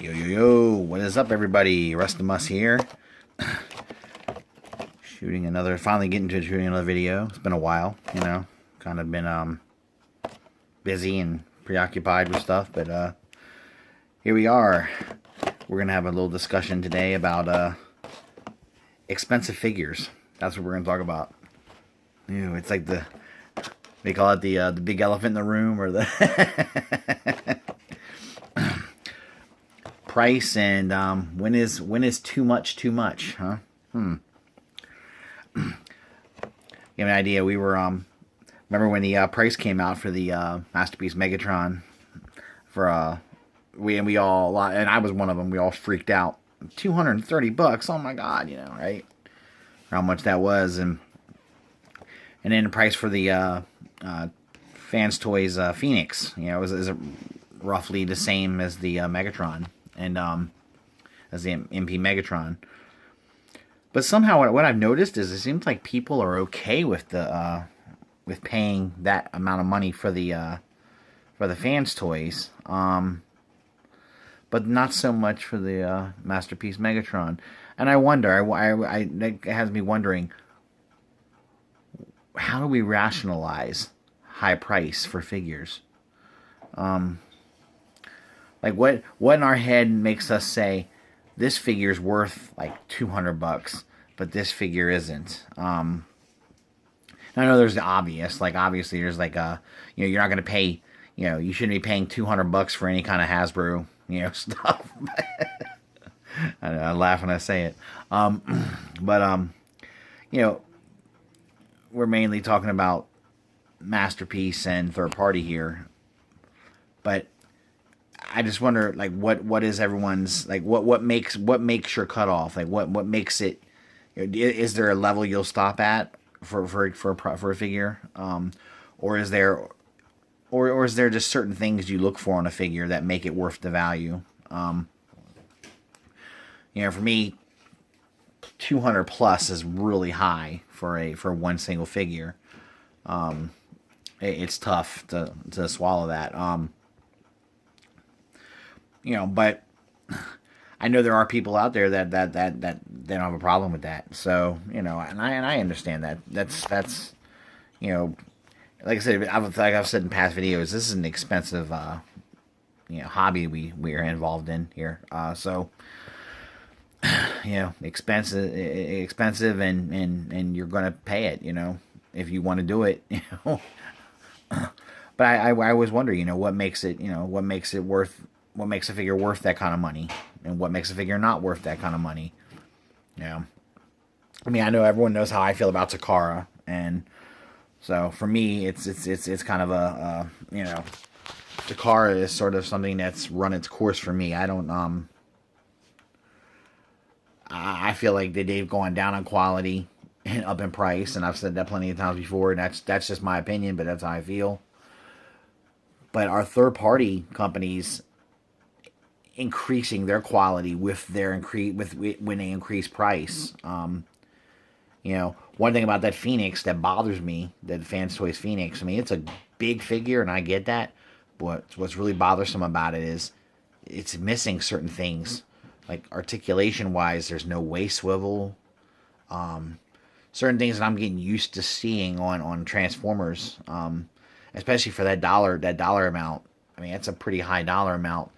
Yo, yo, yo, what is up, everybody? Rustamus here. Finally getting to shooting another video. It's been a while, kind of been, busy and preoccupied with stuff, but, here we are. We're gonna have a little discussion today about, expensive figures. That's what we're gonna talk about. It's like they call it the big elephant in the room, or the price, and when is too much, huh? Give me an idea. We were remember when the price came out for the Masterpiece Megatron for we all, and I was one of them. We all freaked out. $230. Oh my god, right? How much that was, and then the price for the Fans Toys Phoenix, is roughly the same as the Megatron, and as the MP Megatron. But somehow, what I've noticed is it seems like people are okay with the with paying that amount of money for the Fans Toys, but not so much for the Masterpiece Megatron. And I wonder, it has me wondering, how do we rationalize high price for figures? Like what in our head makes us say this figure's worth like $200, but this figure isn't? I know there's the obvious, like obviously there's like you're not gonna pay, you shouldn't be paying $200 for any kind of Hasbro, stuff. I laugh when I say it, but we're mainly talking about Masterpiece and third party here, but I just wonder, like, what is everyone's, like, what makes your cutoff? Like, what makes it? Is there a level you'll stop at for a figure, or is there, or is there just certain things you look for in a figure that make it worth the value? For me, 200 plus is really high for one single figure. It's tough to swallow that. But I know there are people out there that they don't have a problem with that. So, and I understand that. That's like I said, like I've said in past videos, this is an expensive hobby we are involved in here. So expensive, and you're gonna pay it, if you want to do it, But I always wonder, what makes it, what makes a figure worth that kind of money, and what makes a figure not worth that kind of money. I mean, I know everyone knows how I feel about Takara, and so for me, it's kind of a Takara is sort of something that's run its course for me. I don't I feel like they've gone down in quality and up in price, and I've said that plenty of times before, and that's just my opinion, but that's how I feel. But our third party companies increasing their quality with their when they increase price. One thing about that Phoenix that bothers me, that Fans Toys Phoenix, I mean, it's a big figure, and I get that, but what's really bothersome about it is it's missing certain things. Like articulation wise, there's no waist swivel. Certain things that I'm getting used to seeing on Transformers, especially for that dollar amount. I mean, that's a pretty high dollar amount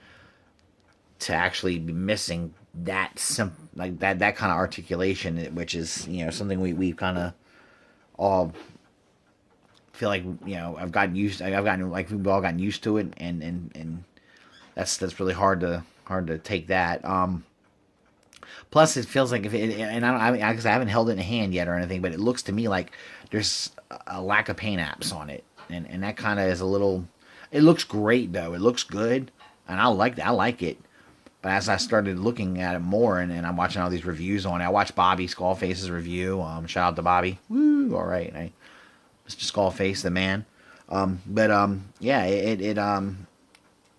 to actually be missing like that kind of articulation, which is something we kind of all feel like I've gotten like we've all gotten used to it, and that's really hard to take that. Plus, it feels like and I haven't held it in hand yet or anything, but it looks to me like there's a lack of paint apps on it, and that kind of is a little. It looks great though. It looks good, and I like it. But as I started looking at it more, and I'm watching all these reviews on it, I watched Bobby Skullface's review. Shout out to Bobby. Woo! All right, Mr. Skullface, the man. Yeah,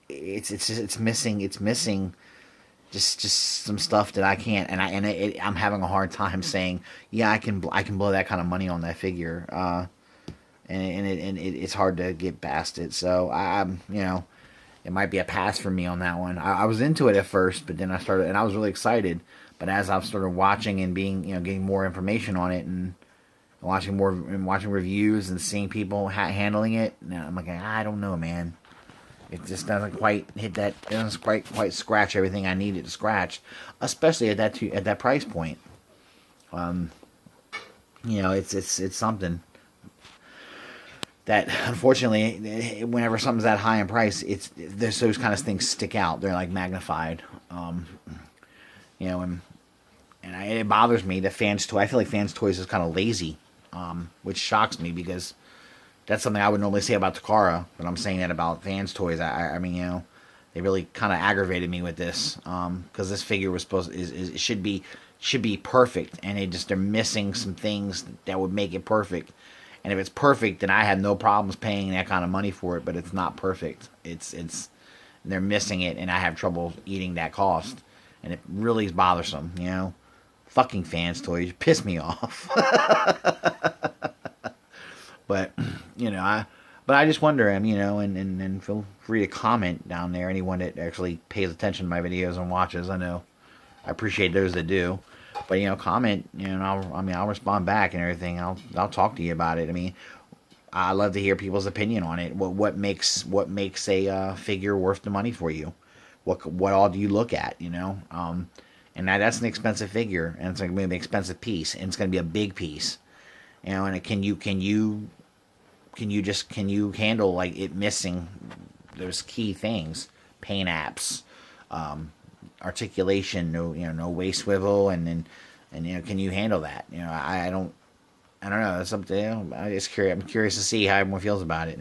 it's missing just some stuff that I can't, and I'm having a hard time saying, yeah, I can blow that kind of money on that figure, and it's hard to get past it. So I'm it might be a pass for me on that one. I was into it at first, but then I started, and I was really excited. But as I've started watching and being, getting more information on it and watching reviews and seeing people handling it, I'm like, I don't know, man. It just doesn't quite hit that. It doesn't quite scratch everything I need it to scratch, especially at that price point. It's something that unfortunately, whenever something's that high in price, there's those kind of things stick out. They're like magnified. And it bothers me that Fans Toys. I feel like Fans Toys is kind of lazy, which shocks me because that's something I would normally say about Takara, but I'm saying that about Fans Toys. I mean, they really kind of aggravated me with this because this figure was should be perfect, and they're missing some things that would make it perfect. And if it's perfect, then I have no problems paying that kind of money for it. But it's not perfect. They're missing it, and I have trouble eating that cost, and it really is bothersome. Fucking Fans Toys piss me off. But I just wonder, and feel free to comment down there. Anyone that actually pays attention to my videos and watches, I know I appreciate those that do. But comment, and I'll respond back and everything. I'll talk to you about it. I mean, I love to hear people's opinion on it. What makes a figure worth the money for you? What all do you look at? And that's an expensive figure, and it's going to be an expensive piece, and it's going to be a big piece. And can you handle like it missing those key things, paint apps, articulation, no waist swivel, and can you handle that? I don't know. That's something. I'm curious to see how everyone feels about it.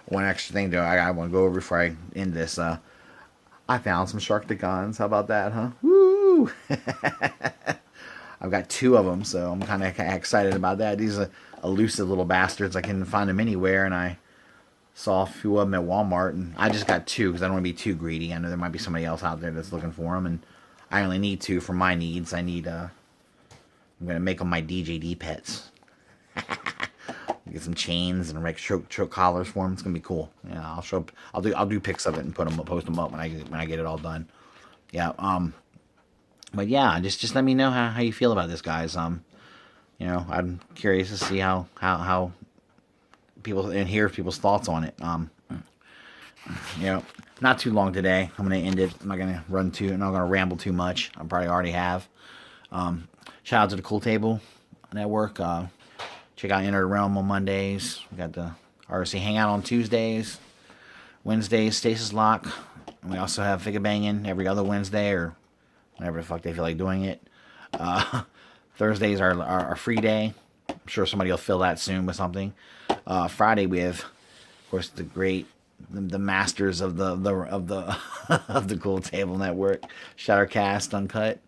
One extra thing though, I want to go over before I end this. I found some Sharkticons. How about that, huh? Woo! I've got 2 of them, so I'm kind of excited about that. These are elusive little bastards. I can find them anywhere, and I saw a few of them at Walmart, and I just got 2 because I don't want to be too greedy. I know there might be somebody else out there that's looking for them, and I only need 2 for my needs. I'm going to make them my DJD pets. Get some chains and make choke collars for them. It's going to be cool. Yeah, I'll do pics of it and post them up when I get it all done. Yeah, but yeah, just let me know how you feel about this, guys. I'm curious to see how people and hear people's thoughts on it. Not too long today. I'm gonna end it. I'm not gonna I'm not gonna ramble too much. I probably already have. Shout out to the Cool Table Network. Check out Enter the Realm on Mondays. We got the RC Hangout on Tuesdays. Wednesdays, Stasis Lock. And we also have Figure Banging every other Wednesday or whenever the fuck they feel like doing it. Thursdays are our free day. I'm sure somebody will fill that soon with something. Friday we have, of course, the masters of the of the Cool Table Network, Shattercast Uncut.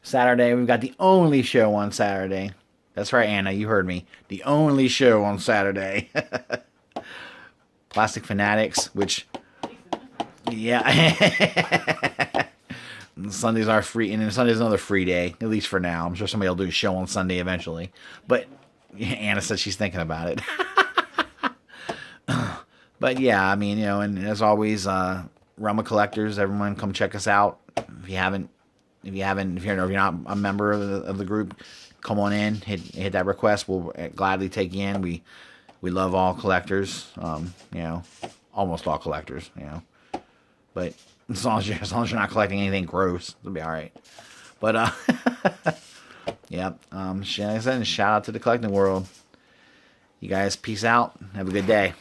Saturday we've got the only show on Saturday. That's right, Anna, you heard me. The only show on Saturday. Plastic Fanatics, which yeah. Sundays are free, and then Sunday's another free day, at least for now. I'm sure somebody will do a show on Sunday eventually. But Anna said she's thinking about it. But yeah, I mean, and as always, Realm of Collectors, everyone come check us out. If you're not a member of the group, come on in, hit that request. We'll gladly take you in. We love all collectors, almost all collectors, But as long as you're not collecting anything gross, it'll be all right. But yeah, like I said, shout out to the collecting world. You guys, peace out. Have a good day.